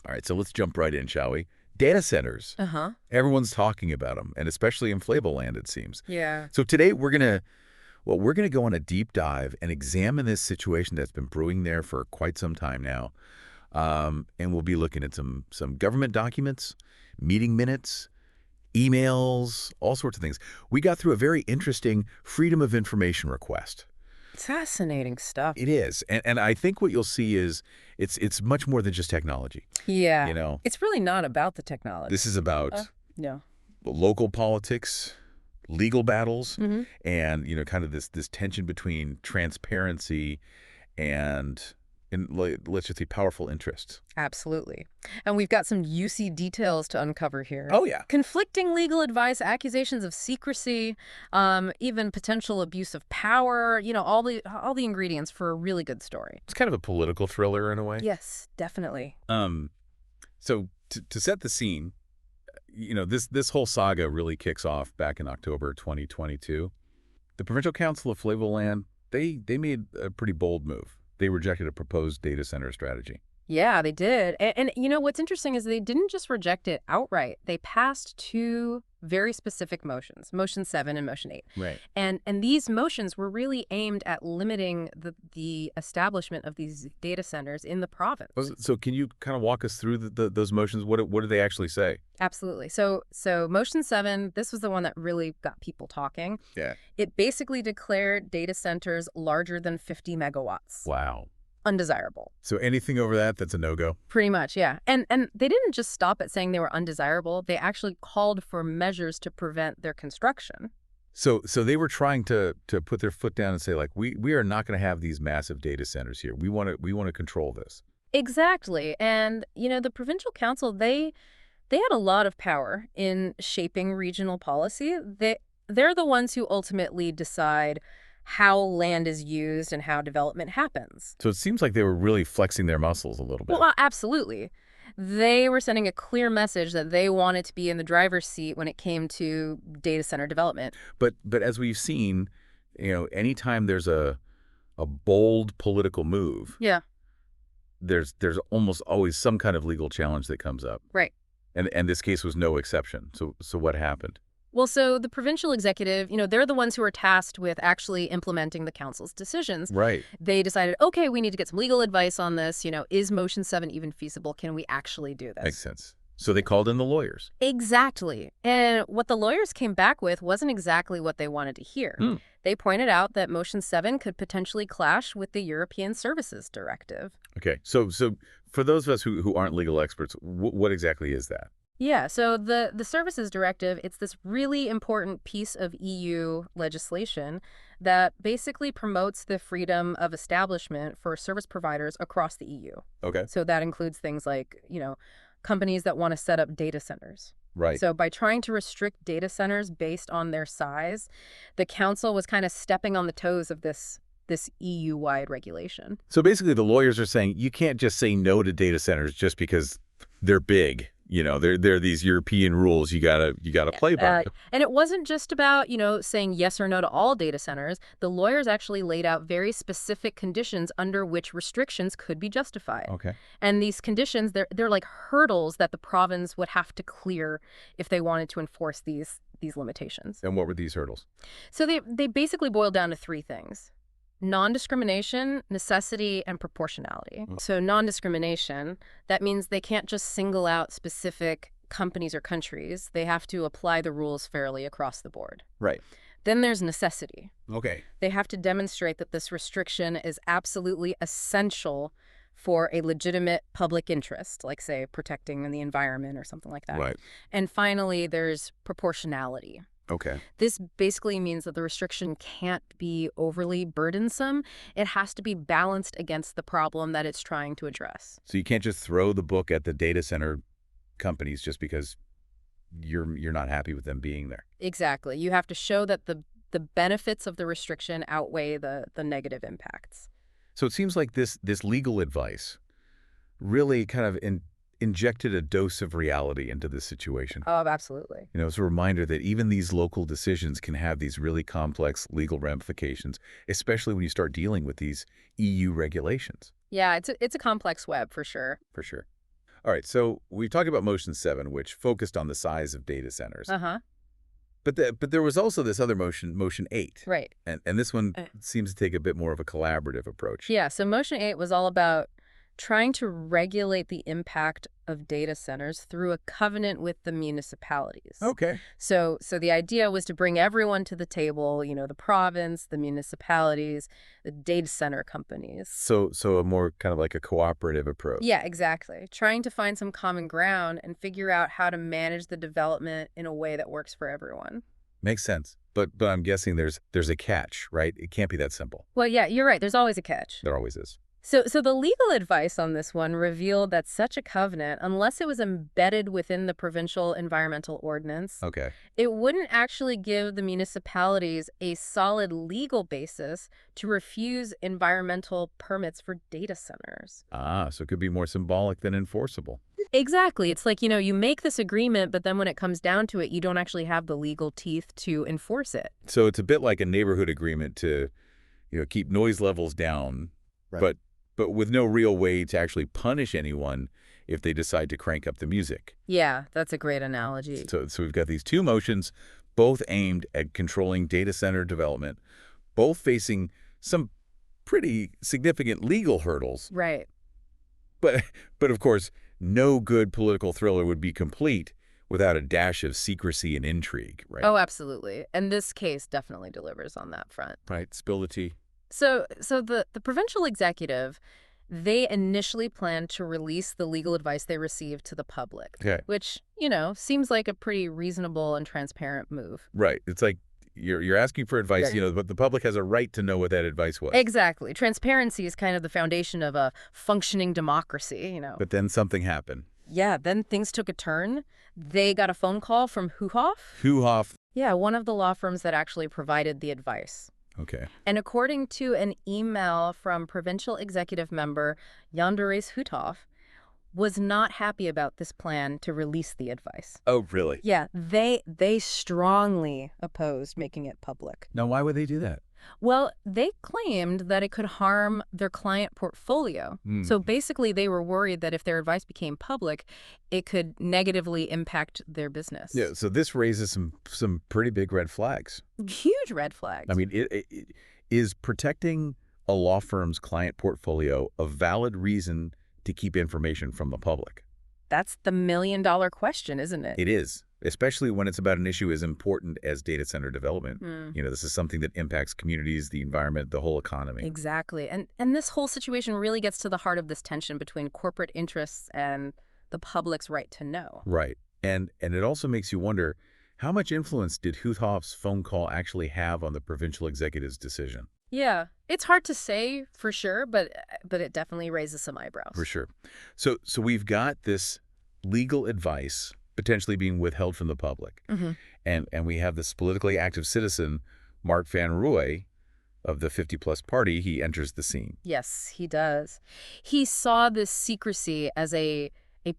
All right, so let's jump right in, shall we? Data centers. Uh-huh. Everyone's talking about them, and especially in Flevoland, it seems. Yeah. So today we're gonna go on a deep dive and examine this situation that's been brewing there for quite some time now. And we'll be looking at some government documents, meeting minutes, emails, all sorts of things. We got through a very interesting Freedom of Information request. Fascinating stuff. It is, and I think what you'll see is it's much more than just technology. Yeah. You know, It's really not about the technology. this is about No. local politics, legal battles, Mm-hmm. and kind of this tension between transparency and let's just say powerful interests. Absolutely. And we've got some juicy details to uncover here. Oh yeah. Conflicting legal advice, accusations of secrecy, even potential abuse of power, all the ingredients for a really good story. It's kind of a political thriller in a way. Yes, definitely. So to set the scene, this whole saga really kicks off back in October 2022. The Provincial Council of Flevoland, they made a pretty bold move. They rejected a proposed data center strategy. Yeah, they did. And what's interesting is they didn't just reject it outright. They passed two very specific motions, Motion 7 and Motion 8. Right. And these motions were really aimed at limiting the establishment of these data centers in the province. So can you kind of walk us through those motions? What do they actually say? Absolutely. So Motion 7, this was the one that really got people talking. Yeah. It basically declared data centers larger than 50 megawatts. Wow. Undesirable. So anything over that's a no-go? Pretty much, yeah. And they didn't just stop at saying they were undesirable. They actually called for measures to prevent their construction. So they were trying to put their foot down and say, like, we are not going to have these massive data centers here. We want to control this. Exactly. And, the provincial council, they had a lot of power in shaping regional policy. They're the ones who ultimately decide how land is used and how development happens. So it seems like they were really flexing their muscles a little bit. Well, absolutely. They were sending a clear message that they wanted to be in the driver's seat when it came to data center development. But as we've seen, anytime there's a bold political move, Yeah. there's almost always some kind of legal challenge that comes up. Right. And this case was no exception. So what happened? Well, so the provincial executive, they're the ones who are tasked with actually implementing the council's decisions. Right. They decided, okay, we need to get some legal advice on this. Is Motion 7 even feasible? Can we actually do this? Makes sense. So they called in the lawyers. Exactly. And what the lawyers came back with wasn't exactly what they wanted to hear. They pointed out that Motion 7 could potentially clash with the European Services Directive. Okay. So for those of us who aren't legal experts, what exactly is that? Yeah, so the Services Directive, it's this really important piece of EU legislation that basically promotes the freedom of establishment for service providers across the EU. Okay. So that includes things like, companies that want to set up data centers. Right. So by trying to restrict data centers based on their size, the council was kind of stepping on the toes of this EU-wide regulation. So basically the lawyers are saying you can't just say no to data centers just because they're big. There are these European rules you gotta play by. And it wasn't just about, saying yes or no to all data centers. The lawyers actually laid out very specific conditions under which restrictions could be justified. Okay. And these conditions, they're like hurdles that the province would have to clear if they wanted to enforce these limitations. And what were these hurdles? So they basically boil down to three things: non-discrimination, necessity, and proportionality. So non-discrimination, that means they can't just single out specific companies or countries. They have to apply the rules fairly across the board. Right. Then there's necessity. Okay. They have to demonstrate that this restriction is absolutely essential for a legitimate public interest, like, say, protecting the environment or something like that. Right. And finally, there's proportionality. Okay. This basically means that the restriction can't be overly burdensome. It has to be balanced against the problem that it's trying to address. So you can't just throw the book at the data center companies just because you're not happy with them being there. Exactly. You have to show that the benefits of the restriction outweigh the negative impacts. So it seems like this legal advice really kind of injected a dose of reality into this situation. Oh, absolutely. It's a reminder that even these local decisions can have these really complex legal ramifications, especially when you start dealing with these EU regulations. Yeah, it's a complex web for sure. For sure. All right, so we talked about Motion 7, which focused on the size of data centers. Uh-huh. But there was also this other motion, Motion 8. Right. And this one seems to take a bit more of a collaborative approach. Yeah, so Motion 8 was all about trying to regulate the impact of data centers through a covenant with the municipalities. Okay. So the idea was to bring everyone to the table, the province, the municipalities, the data center companies. So a more kind of like a cooperative approach. Yeah, exactly. Trying to find some common ground and figure out how to manage the development in a way that works for everyone. Makes sense. But I'm guessing there's a catch, right? It can't be that simple. Well, yeah, you're right. There's always a catch. There always is. So the legal advice on this one revealed that such a covenant, unless it was embedded within the provincial environmental ordinance, Okay. it wouldn't actually give the municipalities a solid legal basis to refuse environmental permits for data centers. So it could be more symbolic than enforceable. Exactly. It's like, you make this agreement, but then when it comes down to it, you don't actually have the legal teeth to enforce it. So it's a bit like a neighborhood agreement to, keep noise levels down, Right. but with no real way to actually punish anyone if they decide to crank up the music. Yeah, that's a great analogy. So we've got these two motions, both aimed at controlling data center development, both facing some pretty significant legal hurdles. Right. But of course, no good political thriller would be complete without a dash of secrecy and intrigue, right? Oh, absolutely. And this case definitely delivers on that front. Right, spill the tea. So the provincial executive, they initially planned to release the legal advice they received to the public, Okay. which, seems like a pretty reasonable and transparent move. Right. It's like you're asking for advice, but the public has a right to know what that advice was. Exactly. Transparency is kind of the foundation of a functioning democracy, But then something happened. Yeah, then things took a turn. They got a phone call from Huhoff. Huhoff. Yeah, one of the law firms that actually provided the advice. Okay. And according to an email from provincial executive member Yanderes Huhoff, was not happy about this plan to release the advice. Oh, really? Yeah, they strongly opposed making it public. Now, why would they do that? Well, they claimed that it could harm their client portfolio. So basically, they were worried that if their advice became public, it could negatively impact their business. Yeah, so this raises some pretty big red flags. Huge red flags. I mean, is protecting a law firm's client portfolio a valid reason to keep information from the public? That's the million-dollar question, isn't it? It is, especially when it's about an issue as important as data center development. This is something that impacts communities, the environment, the whole economy. Exactly. And this whole situation really gets to the heart of this tension between corporate interests and the public's right to know. Right. And it also makes you wonder, how much influence did Huhoff's phone call actually have on the provincial executive's decision? Yeah, it's hard to say for sure, but it definitely raises some eyebrows. For sure. So we've got this legal advice potentially being withheld from the public. And we have this politically active citizen, Mark Van Rooij, of the 50-plus party. He enters the scene. Yes, he does. He saw this secrecy as a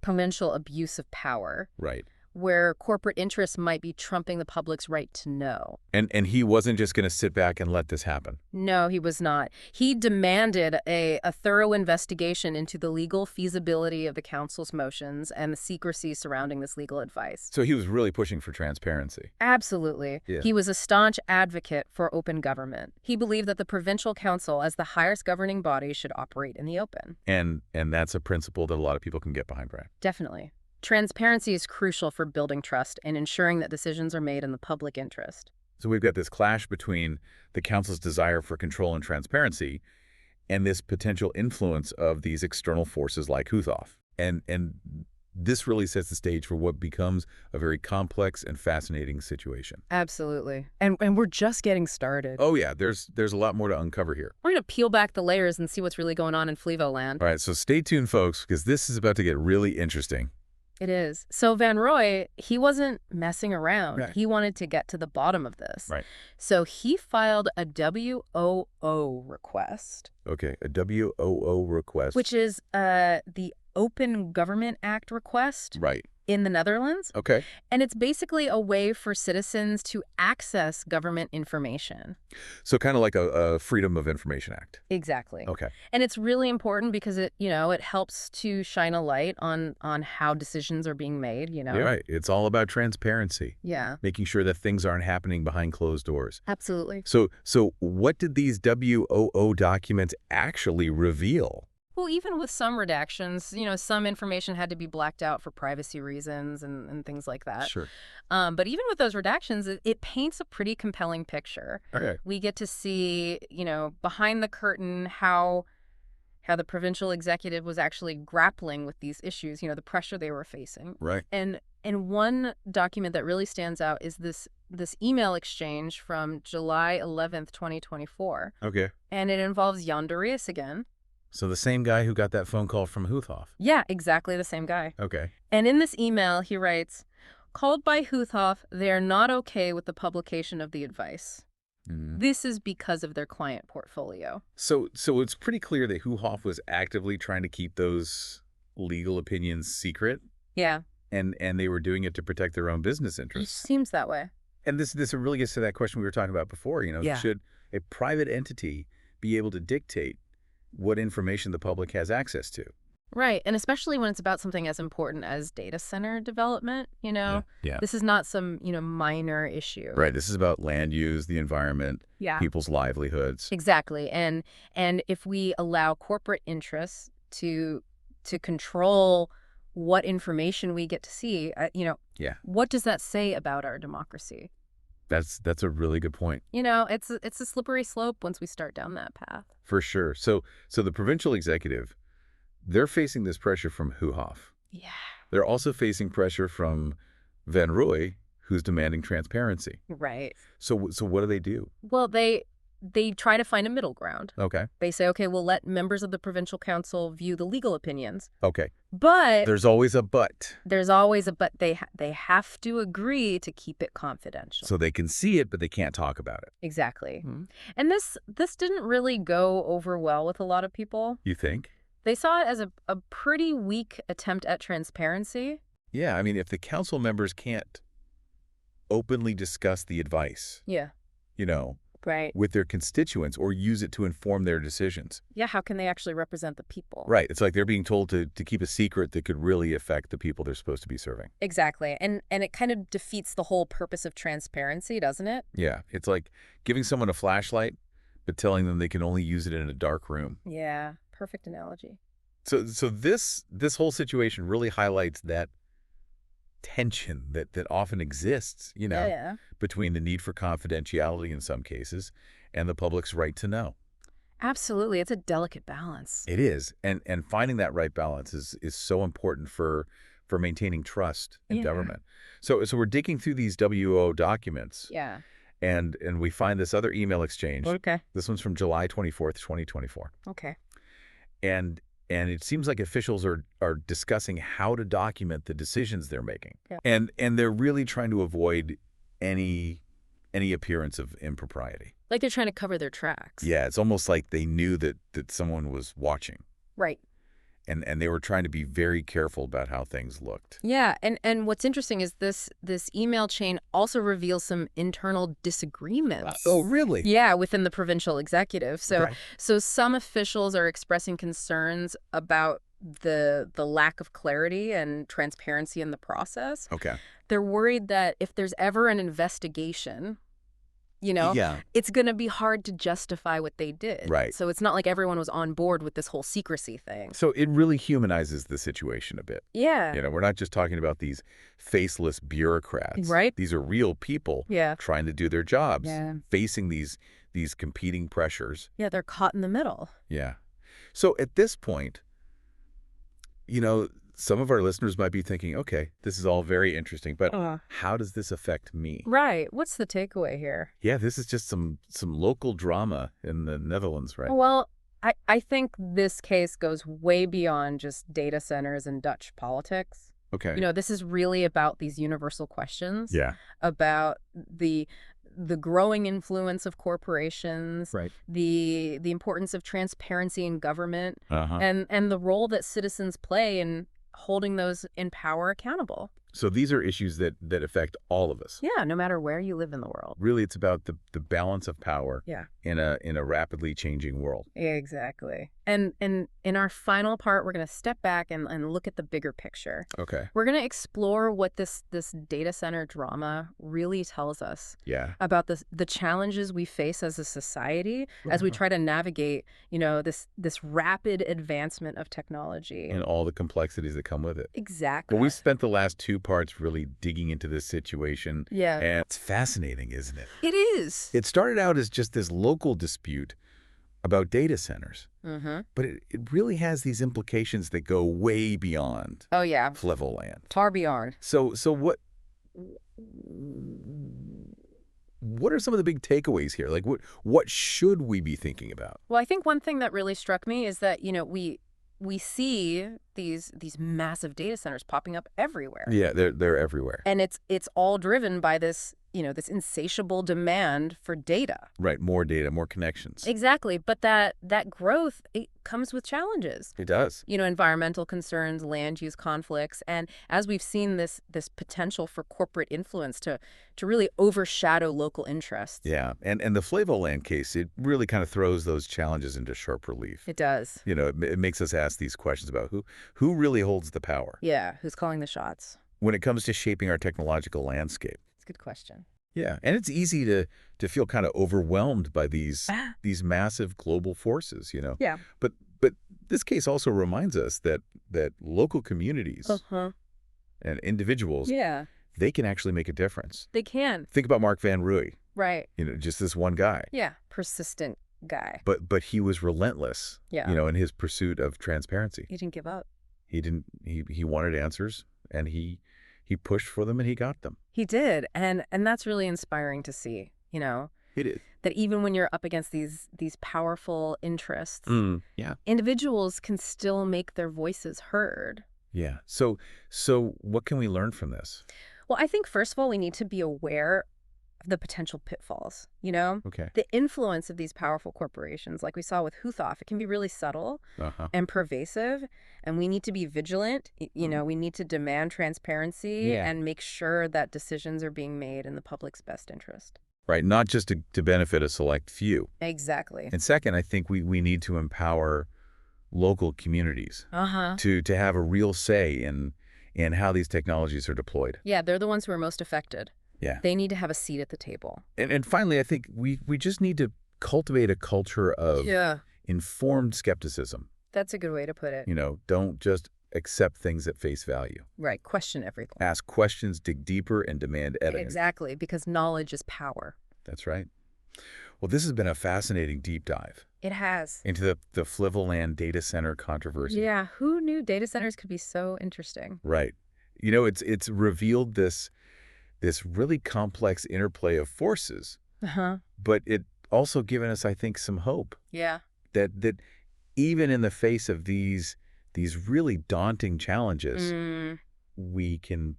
provincial abuse of power. Right. Where corporate interests might be trumping the public's right to know. And he wasn't just going to sit back and let this happen. No, he was not. He demanded a thorough investigation into the legal feasibility of the council's motions and the secrecy surrounding this legal advice. So he was really pushing for transparency. Absolutely. Yeah. He was a staunch advocate for open government. He believed that the provincial council, as the highest governing body, should operate in the open. And that's a principle that a lot of people can get behind, right? Definitely. Transparency is crucial for building trust and ensuring that decisions are made in the public interest. So we've got this clash between the council's desire for control and transparency and this potential influence of these external forces like Huhoff. And this really sets the stage for what becomes a very complex and fascinating situation. Absolutely. And we're just getting started. Oh, yeah. There's a lot more to uncover here. We're going to peel back the layers and see what's really going on in Flevoland. All right. So stay tuned, folks, because this is about to get really interesting. It is. So Van Rooij, he wasn't messing around. Right. He wanted to get to the bottom of this. Right. So he filed a WOO request. Okay, a WOO request. Which is the Open Government Act request Right. in the Netherlands. Okay. And it's basically a way for citizens to access government information. So kind of like a Freedom of Information Act. Exactly. Okay. And it's really important because it helps to shine a light on how decisions are being made. Yeah, right. It's all about transparency. Yeah. Making sure that things aren't happening behind closed doors. Absolutely. So what did these WOO documents actually reveal? Well, even with some redactions, some information had to be blacked out for privacy reasons and things like that. Sure. But even with those redactions, it paints a pretty compelling picture. Okay. We get to see, behind the curtain how the provincial executive was actually grappling with these issues, the pressure they were facing. Right. And one document that really stands out is this email exchange from July 11th, 2024. Okay. And it involves Jan de Rees again. So the same guy who got that phone call from Hoothoff. Yeah, exactly the same guy. Okay. And in this email, he writes, "Called by Hoothoff, they are not okay with the publication of the advice. This is because of their client portfolio." So it's pretty clear that Hoothoff was actively trying to keep those legal opinions secret. Yeah. And they were doing it to protect their own business It interests. seems that way. And this really gets to that question we were talking about before. Yeah. Should a private entity be able to dictate what information the public has access to? Right. And especially when it's about something as important as data center development, Yeah. This is not some, minor issue. Right. This is about land use, the environment, Yeah. people's livelihoods. Exactly. And if we allow corporate interests to control what information we get to see, Yeah. what does that say about our democracy? That's a really good point. It's a slippery slope once we start down that path. For sure. So the provincial executive, they're facing this pressure from Hoothoff. Yeah. They're also facing pressure from Van Rooij, who's demanding transparency. Right. So what do? Well, they try to find a middle ground. Okay. They say, okay, we'll let members of the provincial council view the legal opinions. Okay. But There's always a but. there's always a but. They have to agree to keep it confidential. So they can see it, but they can't talk about it. Exactly. Hmm. And this didn't really go over well with a lot of people. You think? They saw it as a pretty weak attempt at transparency. Yeah. I mean, if the council members can't openly discuss the advice, Yeah. Right. with their constituents or use it to inform their decisions. Yeah, how can they actually represent the people? Right. It's like they're being told to keep a secret that could really affect the people they're supposed to be serving. Exactly. And it kind of defeats the whole purpose of transparency, doesn't it? Yeah. It's like giving someone a flashlight, but telling them they can only use it in a dark room. Yeah, perfect analogy. So this whole situation really highlights that tension that often exists, Yeah. between the need for confidentiality in some cases and the public's right to know. Absolutely. It's a delicate balance. It is. And finding that right balance is so important for maintaining trust in Yeah. government. So we're digging through these WO documents. Yeah. And we find this other email exchange. Okay. This one's from July 24th, 2024. Okay. And it seems like officials are discussing how to document the decisions they're making. Yeah. And they're really trying to avoid any appearance of impropriety. Like they're trying to cover their tracks. Yeah, it's almost like they knew that someone was watching. Right. And they were trying to be very careful about how things looked. Yeah, and what's interesting is this email chain also reveals some internal disagreements. Oh, really? Yeah, within the provincial executive. So Okay. so some officials are expressing concerns about the lack of clarity and transparency in the process. Okay. They're worried that if there's ever an investigation, Yeah. it's going to be hard to justify what they did. Right. So it's not like everyone was on board with this whole secrecy thing. So it really humanizes the situation a bit. Yeah. We're not just talking about these faceless bureaucrats. Right. These are real people Yeah. trying to do their jobs, Yeah. facing these competing pressures. Yeah, they're caught in the middle. Yeah. So at this point, some of our listeners might be thinking, okay, this is all very interesting, but how does this affect me? Right. What's the takeaway here? Yeah, this is just some local drama in the Netherlands, right? Well, I think this case goes way beyond just data centers and Dutch politics. Okay. This is really about these universal questions. Yeah. About the the growing influence of corporations, Right. the importance of transparency in government, Uh-huh. and the role that citizens play in holding those in power accountable. So these are issues that affect all of us. Yeah, no matter where you live in the world. Really, it's about the balance of power Yeah. in a rapidly changing world. Exactly. And in our final part, we're going to step back and look at the bigger picture. Okay. We're going to explore what this data center drama really tells us Yeah. about the challenges we face as a society as we try to navigate, this rapid advancement of technology. And all the complexities that come with it. Exactly. Well, we've spent the last 2 parts really digging into this situation. Yeah. And it's fascinating, isn't it? It is. It started out as just this local dispute about data centers. Mm-hmm. But it really has these implications that go way beyond Oh, yeah. Flevoland. Far beyond. So what are some of the big takeaways here? Like what should we be thinking about? Well, I think one thing that really struck me is that, we see these massive data centers popping up everywhere. Yeah, they're everywhere. And it's all driven by this, this insatiable demand for data. Right, more data, more connections. Exactly. But that growth, it comes with challenges. It does. Environmental concerns, land use conflicts, and as we've seen this potential for corporate influence to really overshadow local interests. Yeah, and the Flevoland case, it really kind of throws those challenges into sharp relief. It does. It makes us ask these questions about who really holds the power. Yeah, who's calling the shots? When it comes to shaping our technological landscape. It's a good question. Yeah, and it's easy to feel kind of overwhelmed by these massive global forces, Yeah. But this case also reminds us that local communities and individuals, Yeah, they can actually make a difference. they can. Think about Mark Van Ruy, Right. just this one guy. Yeah. Persistent guy. But he was relentless, Yeah. in his pursuit of transparency. He didn't give up. He wanted answers, and he pushed for them, and he got them. He did. And that's really inspiring to see, It is. that even when you're up against these powerful interests, Yeah. individuals can still make their voices heard. Yeah. So what can we learn from this? Well, I think, first of all, we need to be aware of the potential pitfalls, Okay. The influence of these powerful corporations, like we saw with Huthoff, it can be really subtle Uh-huh. and pervasive, and we need to be vigilant. We need to demand transparency Yeah. and make sure that decisions are being made in the public's best interest. Right. Not just to benefit a select few. Exactly. And second, I think we need to empower local communities Uh-huh. to have a real say in how these technologies are deployed. Yeah, they're the ones who are most affected. Yeah. They need to have a seat at the table. And finally, I think we just need to cultivate a culture of Yeah. informed skepticism. That's a good way to put it. Don't just accept things at face value. Right. Question everything. Ask questions, dig deeper, and demand evidence. Exactly, because knowledge is power. That's right. Well, this has been a fascinating deep dive It has. into the Flevoland data center controversy. Yeah, who knew data centers could be so interesting? Right. It's revealed this really complex interplay of forces, Uh-huh. but it also given us, I think, some hope Yeah. that even in the face of these really daunting challenges, we can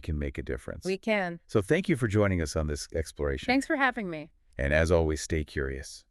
make a difference. We can. So thank you for joining us on this exploration. Thanks for having me. And as always, stay curious.